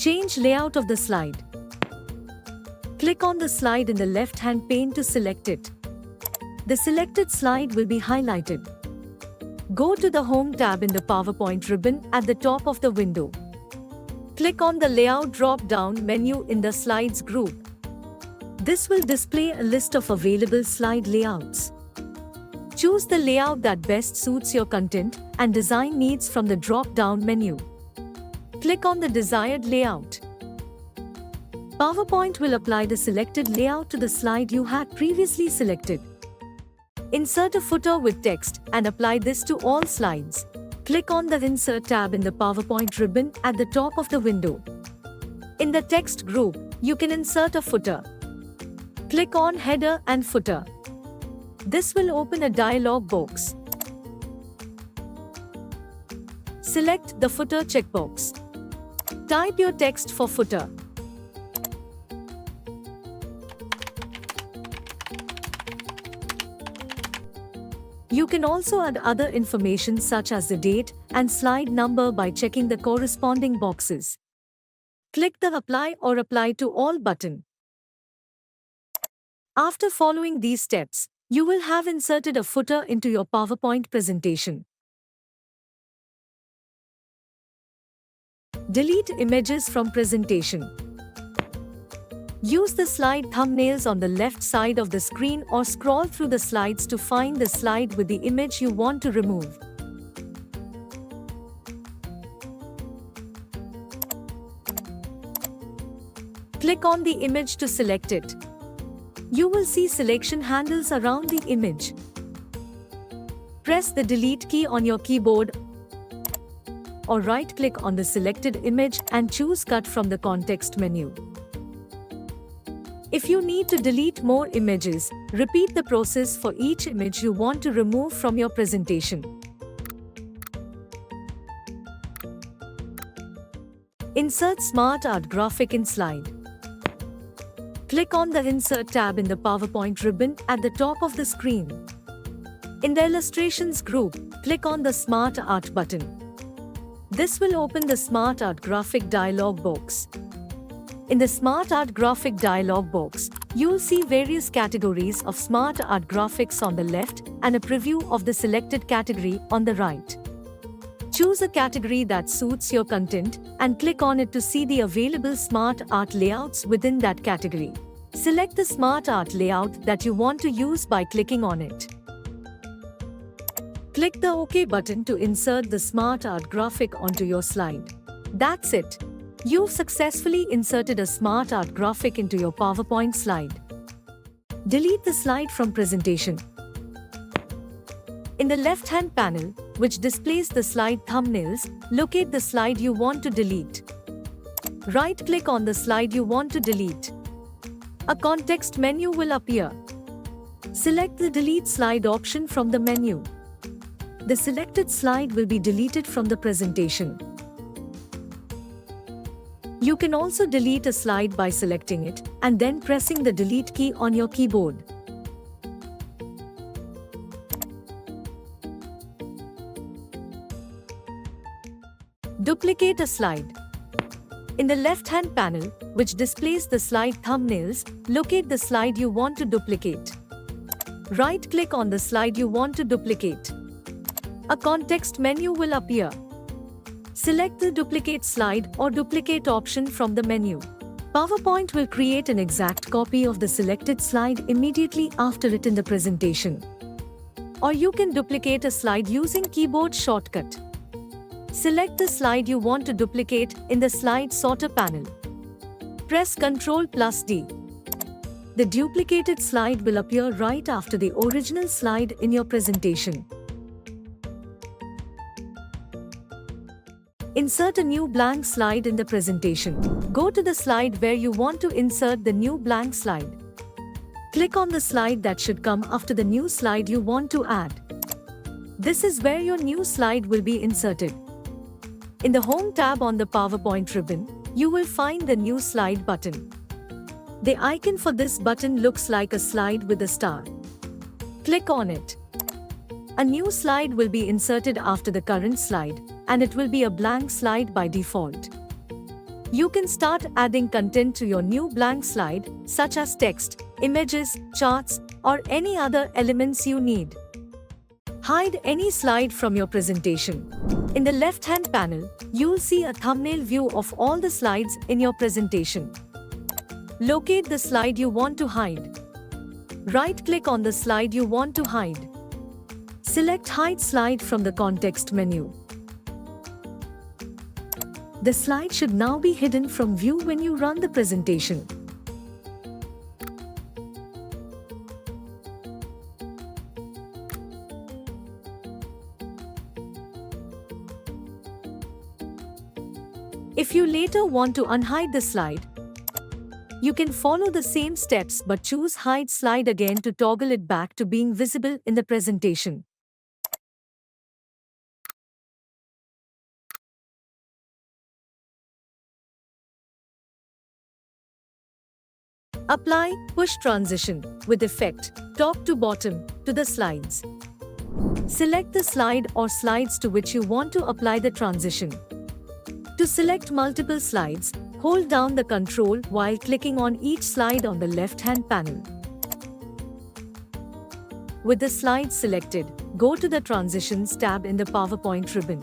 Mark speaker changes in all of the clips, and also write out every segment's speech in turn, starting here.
Speaker 1: Change layout of the slide. Click on the slide in the left-hand pane to select it. The selected slide will be highlighted. Go to the Home tab in the PowerPoint ribbon at the top of the window. Click on the Layout drop-down menu in the Slides group. This will display a list of available slide layouts. Choose the layout that best suits your content and design needs from the drop-down menu. Click on the desired layout. PowerPoint will apply the selected layout to the slide you had previously selected. Insert a footer with text and apply this to all slides. Click on the Insert tab in the PowerPoint ribbon at the top of the window. In the text group, you can insert a footer. Click on Header and Footer. This will open a dialog box. Select the Footer checkbox. Type your text for footer. You can also add other information such as the date and slide number by checking the corresponding boxes. Click the Apply or Apply to All button. After following these steps, you will have inserted a footer into your PowerPoint presentation. Delete images from presentation. Use the slide thumbnails on the left side of the screen or scroll through the slides to find the slide with the image you want to remove. Click on the image to select it. You will see selection handles around the image. Press the Delete key on your keyboard or right-click on the selected image and choose Cut from the context menu. If you need to delete more images, repeat the process for each image you want to remove from your presentation. Insert Smart Art graphic in slide. Click on the Insert tab in the PowerPoint ribbon at the top of the screen. In the Illustrations group, click on the Smart Art button. This will open the Smart Art graphic dialog box. In the Smart Art graphic dialog box, you'll see various categories of Smart Art graphics on the left and a preview of the selected category on the right. Choose a category that suits your content and click on it to see the available Smart Art layouts within that category. Select the Smart Art layout that you want to use by clicking on it. Click the OK button to insert the Smart Art graphic onto your slide. That's it. You've successfully inserted a Smart Art graphic into your PowerPoint slide. Delete the slide from presentation. In the left-hand panel, which displays the slide thumbnails, locate the slide you want to delete. Right-click on the slide you want to delete. A context menu will appear. Select the Delete Slide option from the menu. The selected slide will be deleted from the presentation. You can also delete a slide by selecting it and then pressing the Delete key on your keyboard. Duplicate a slide. In the left-hand panel, which displays the slide thumbnails, locate the slide you want to duplicate. Right-click on the slide you want to duplicate. A context menu will appear. Select the Duplicate Slide or Duplicate option from the menu. PowerPoint will create an exact copy of the selected slide immediately after it in the presentation. Or you can duplicate a slide using keyboard shortcut. Select the slide you want to duplicate in the Slide Sorter panel. Press Ctrl+D. The duplicated slide will appear right after the original slide in your presentation. Insert a new blank slide in the presentation. Go to the slide where you want to insert the new blank slide. Click on the slide that should come after the new slide you want to add. This is where your new slide will be inserted. In the Home tab on the PowerPoint ribbon, you will find the New Slide button. The icon for this button looks like a slide with a star. Click on it. A new slide will be inserted after the current slide, and it will be a blank slide by default. You can start adding content to your new blank slide, such as text, images, charts, or any other elements you need. Hide any slide from your presentation. In the left-hand panel, you'll see a thumbnail view of all the slides in your presentation. Locate the slide you want to hide. Right-click on the slide you want to hide. Select Hide Slide from the context menu. The slide should now be hidden from view when you run the presentation. If you later want to unhide the slide, you can follow the same steps but choose Hide Slide again to toggle it back to being visible in the presentation. Apply Push Transition with effect top to bottom to the slides. Select the slide or slides to which you want to apply the transition. To select multiple slides, hold down the control while clicking on each slide on the left-hand panel. With the slides selected, go to the Transitions tab in the PowerPoint ribbon.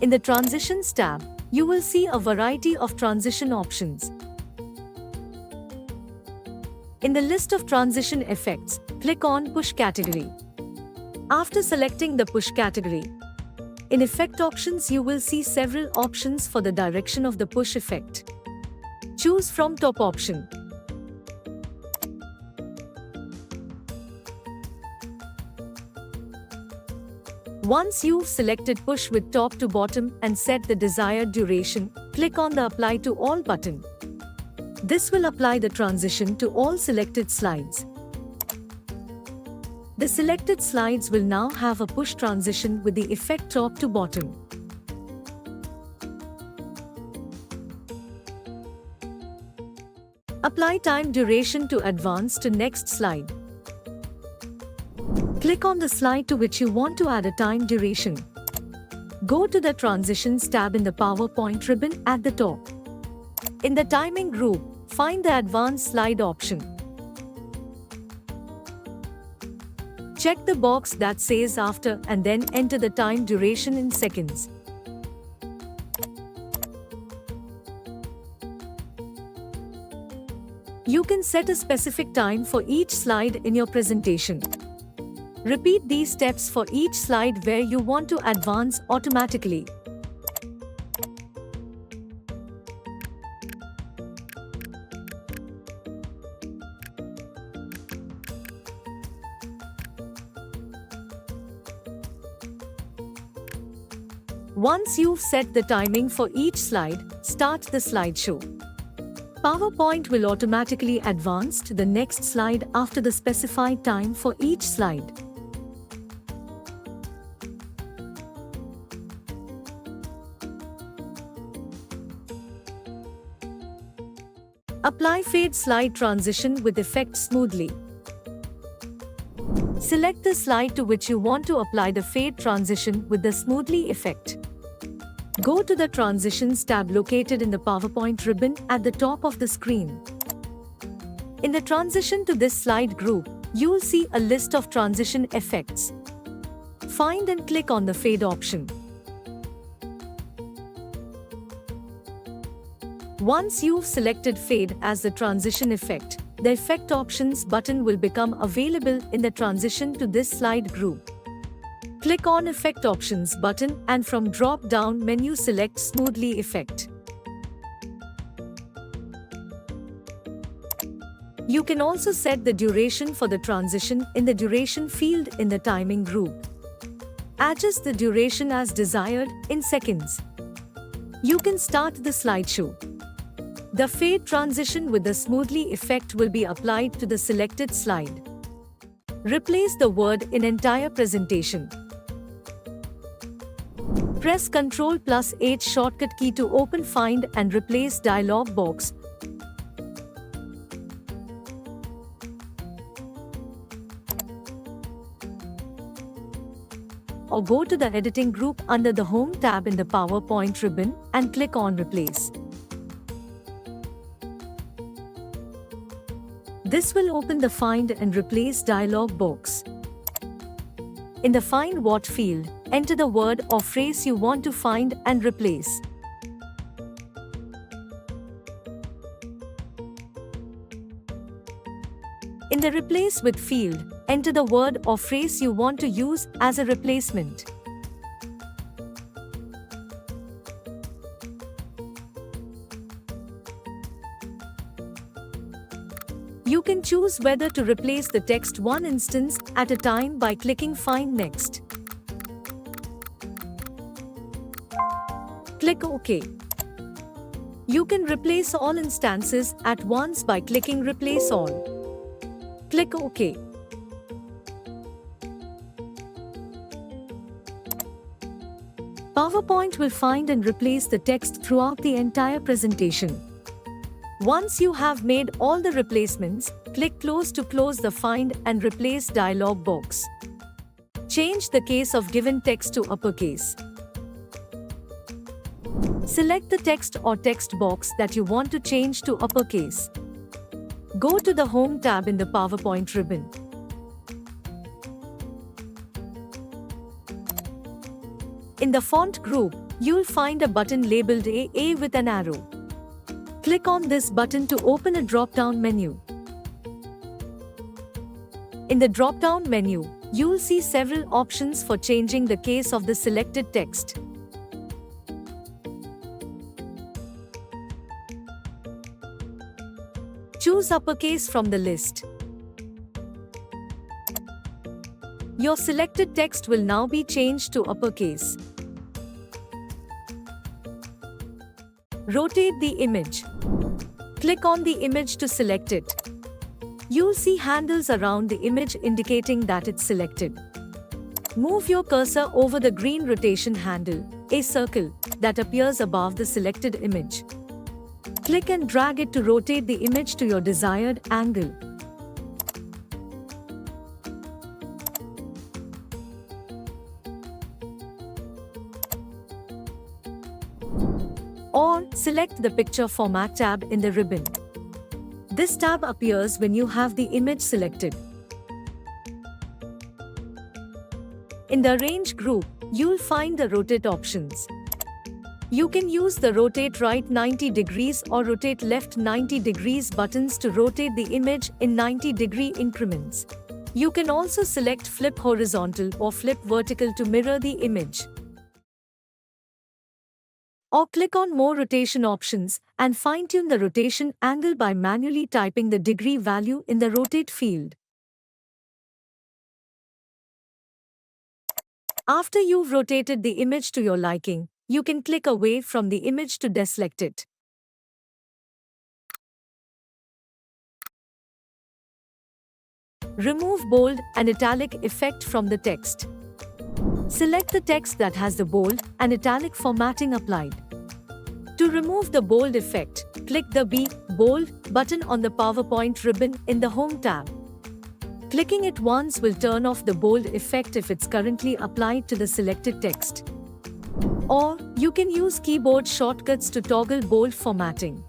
Speaker 1: In the Transitions tab, you will see a variety of transition options. In the list of transition effects, click on Push Category. After selecting the push category, in Effect Options you will see several options for the direction of the push effect. Choose from top option. Once you've selected Push with top to bottom and set the desired duration, click on the Apply to All button. This will apply the transition to all selected slides. The selected slides will now have a push transition with the effect top to bottom. Apply time duration to advance to next slide. Click on the slide to which you want to add a time duration. Go to the Transitions tab in the PowerPoint ribbon at the top. In the Timing group, find the Advanced Slide option. Check the box that says After and then enter the time duration in seconds. You can set a specific time for each slide in your presentation. Repeat these steps for each slide where you want to advance automatically. Once you've set the timing for each slide, start the slideshow. PowerPoint will automatically advance to the next slide after the specified time for each slide. Apply Fade Slide Transition with effect smoothly. Select the slide to which you want to apply the fade transition with the smoothly effect. Go to the Transitions tab located in the PowerPoint ribbon at the top of the screen. In the Transition to this slide group, you'll see a list of transition effects. Find and click on the Fade option. Once you've selected Fade as the transition effect, the Effect Options button will become available in the Transition to this slide group. Click on Effect Options button and from drop-down menu select Smoothly Effect. You can also set the duration for the transition in the Duration field in the Timing group. Adjust the duration as desired in seconds. You can start the slideshow. The fade transition with the smoothly effect will be applied to the selected slide. Replace the word in entire presentation. Press Ctrl+H shortcut key to open Find and Replace dialog box. Or go to the Editing group under the Home tab in the PowerPoint ribbon and click on Replace. This will open the Find and Replace dialog box. In the Find What field, enter the word or phrase you want to find and replace. In the Replace With field, enter the word or phrase you want to use as a replacement. You can choose whether to replace the text one instance at a time by clicking Find Next. Click OK. You can replace all instances at once by clicking Replace All. Click OK. PowerPoint will find and replace the text throughout the entire presentation. Once you have made all the replacements, click Close to close the Find and Replace dialog box. Change the case of given text to uppercase. Select the text or text box that you want to change to uppercase. Go to the Home tab in the PowerPoint ribbon. In the font group, you'll find a button labeled AA with an arrow. Click on this button to open a drop-down menu. In the drop-down menu, you'll see several options for changing the case of the selected text. Choose uppercase from the list. Your selected text will now be changed to uppercase. Rotate the image. Click on the image to select it. You'll see handles around the image indicating that it's selected. Move your cursor over the green rotation handle, a circle, that appears above the selected image. Click and drag it to rotate the image to your desired angle. Or, select the Picture Format tab in the ribbon. This tab appears when you have the image selected. In the Arrange group, you'll find the Rotate options. You can use the Rotate Right 90 degrees or Rotate Left 90 degrees buttons to rotate the image in 90-degree increments. You can also select Flip Horizontal or Flip Vertical to mirror the image. Or click on More Rotation options and fine-tune the rotation angle by manually typing the degree value in the Rotate field. After you've rotated the image to your liking, you can click away from the image to deselect it. Remove bold and italic effect from the text. Select the text that has the bold and italic formatting applied. To remove the bold effect, click the Be Bold button on the PowerPoint ribbon in the Home tab. Clicking it once will turn off the bold effect if it's currently applied to the selected text. Or, you can use keyboard shortcuts to toggle bold formatting.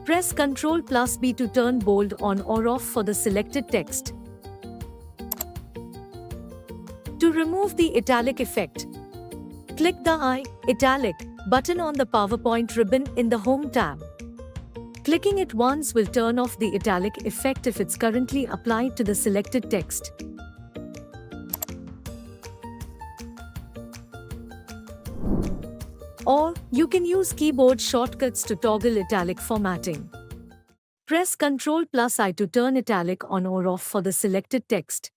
Speaker 1: Press Ctrl+B to turn bold on or off for the selected text. To remove the italic effect, click the I, Italic button on the PowerPoint ribbon in the Home tab. Clicking it once will turn off the italic effect if it's currently applied to the selected text. Or, you can use keyboard shortcuts to toggle italic formatting. Press Ctrl+I to turn italic on or off for the selected text.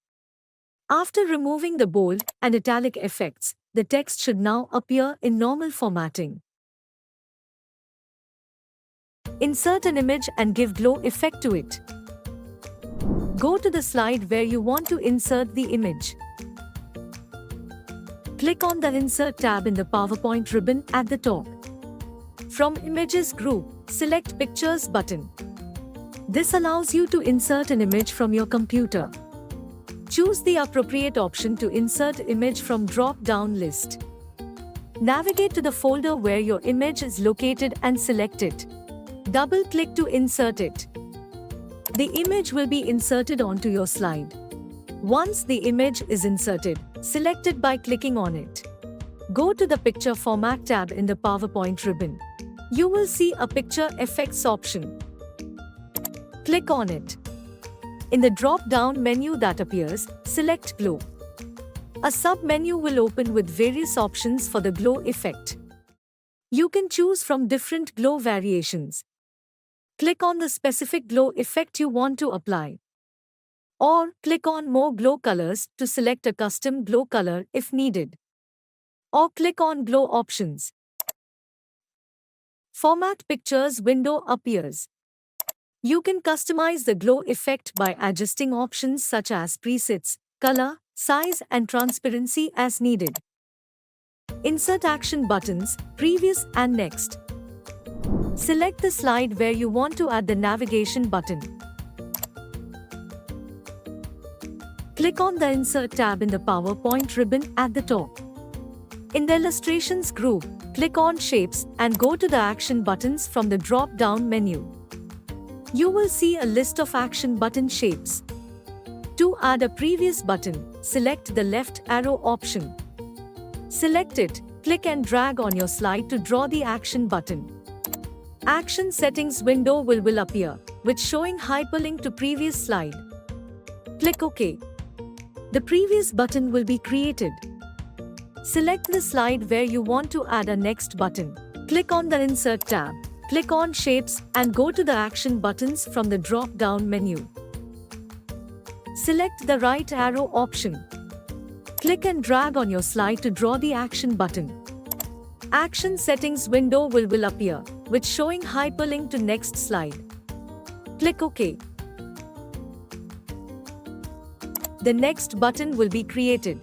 Speaker 1: After removing the bold and italic effects, the text should now appear in normal formatting. Insert an image and give glow effect to it. Go to the slide where you want to insert the image. Click on the Insert tab in the PowerPoint ribbon at the top. From Images group, select Pictures button. This allows you to insert an image from your computer. Choose the appropriate option to insert image from drop-down list. Navigate to the folder where your image is located and select it. Double-click to insert it. The image will be inserted onto your slide. Once the image is inserted, select it by clicking on it. Go to the Picture Format tab in the PowerPoint ribbon. You will see a Picture Effects option. Click on it. In the drop-down menu that appears, select Glow. A sub-menu will open with various options for the glow effect. You can choose from different glow variations. Click on the specific glow effect you want to apply. Or click on More Glow Colors to select a custom glow color if needed. Or click on Glow Options. Format Pictures window appears. You can customize the glow effect by adjusting options such as presets, color, size and transparency as needed. Insert action buttons, previous and next. Select the slide where you want to add the navigation button. Click on the Insert tab in the PowerPoint ribbon at the top. In the Illustrations group, click on Shapes and go to the Action buttons from the drop-down menu. You will see a list of action button shapes. To add a previous button, select the left arrow option. Select it, click and drag on your slide to draw the action button. Action Settings window will appear, with showing hyperlink to previous slide. Click OK. The previous button will be created. Select the slide where you want to add a next button. Click on the Insert tab, click on Shapes and go to the Action buttons from the drop-down menu. Select the right arrow option. Click and drag on your slide to draw the action button. Action Settings window will appear, with showing hyperlink to next slide. Click OK. The next button will be created.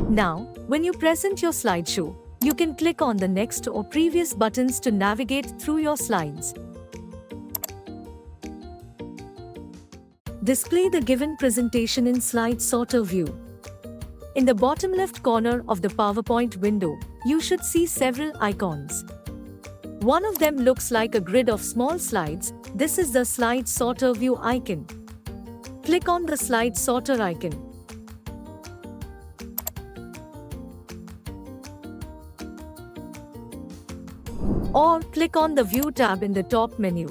Speaker 1: Now, when you present your slideshow, you can click on the next or previous buttons to navigate through your slides. Display the given presentation in Slide Sorter view. In the bottom left corner of the PowerPoint window, you should see several icons. One of them looks like a grid of small slides. This is the Slide Sorter view icon. Click on the Slide Sorter icon. Or click on the View tab in the top menu.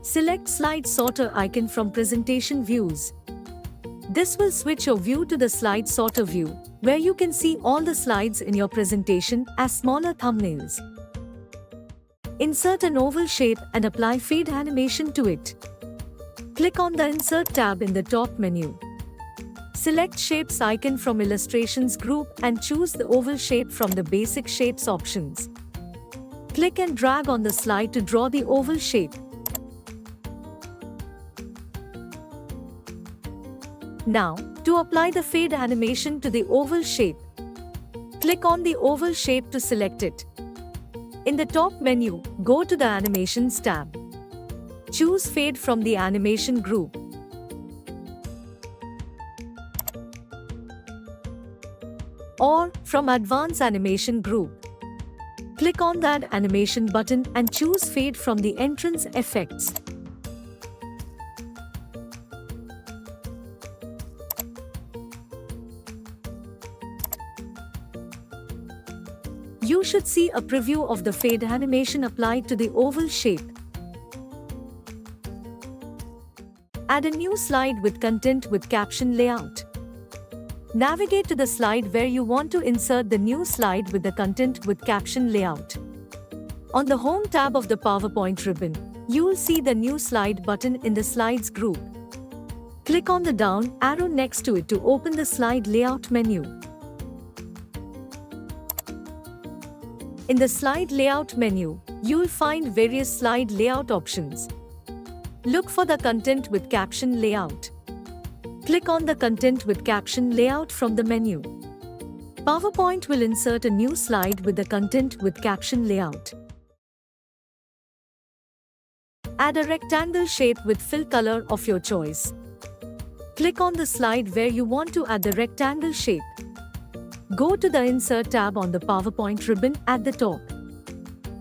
Speaker 1: Select Slide Sorter icon from Presentation Views. This will switch your view to the Slide Sorter view, where you can see all the slides in your presentation as smaller thumbnails. Insert an oval shape and apply fade animation to it. Click on the Insert tab in the top menu. Select Shapes icon from Illustrations group and choose the oval shape from the Basic Shapes options. Click and drag on the slide to draw the oval shape. Now, to apply the fade animation to the oval shape, click on the oval shape to select it. In the top menu, go to the Animations tab. Choose Fade from the Animation group. Or from Advanced Animation group. Click on that Animation button and choose Fade from the Entrance Effects. You should see a preview of the fade animation applied to the oval shape. Add a new slide with content with caption layout. Navigate to the slide where you want to insert the new slide with the content with caption layout. On the Home tab of the PowerPoint ribbon, you will see the New Slide button in the Slides group. Click on the down arrow next to it to open the Slide Layout menu. In the Slide Layout menu, you will find various slide layout options. Look for the Content with Caption layout. Click on the Content with Caption layout from the menu. PowerPoint will insert a new slide with the Content with Caption layout. Add a rectangle shape with fill color of your choice. Click on the slide where you want to add the rectangle shape. Go to the Insert tab on the PowerPoint ribbon at the top.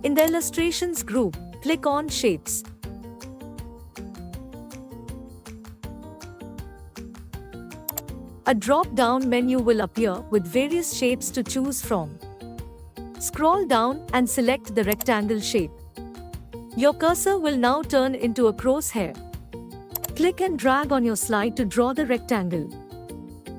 Speaker 1: In the Illustrations group, click on Shapes. A drop-down menu will appear with various shapes to choose from. Scroll down and select the rectangle shape. Your cursor will now turn into a crosshair. Click and drag on your slide to draw the rectangle.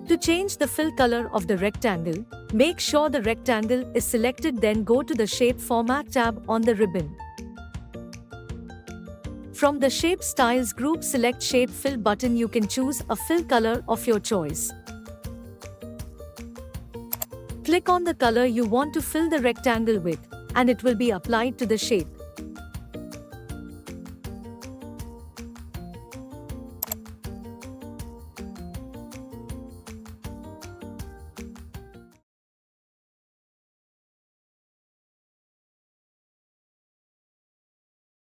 Speaker 1: To change the fill color of the rectangle, make sure the rectangle is selected, then go to the Shape Format tab on the ribbon. From the Shape Styles group, select Shape Fill button. You can choose a fill color of your choice. Click on the color you want to fill the rectangle with, and it will be applied to the shape.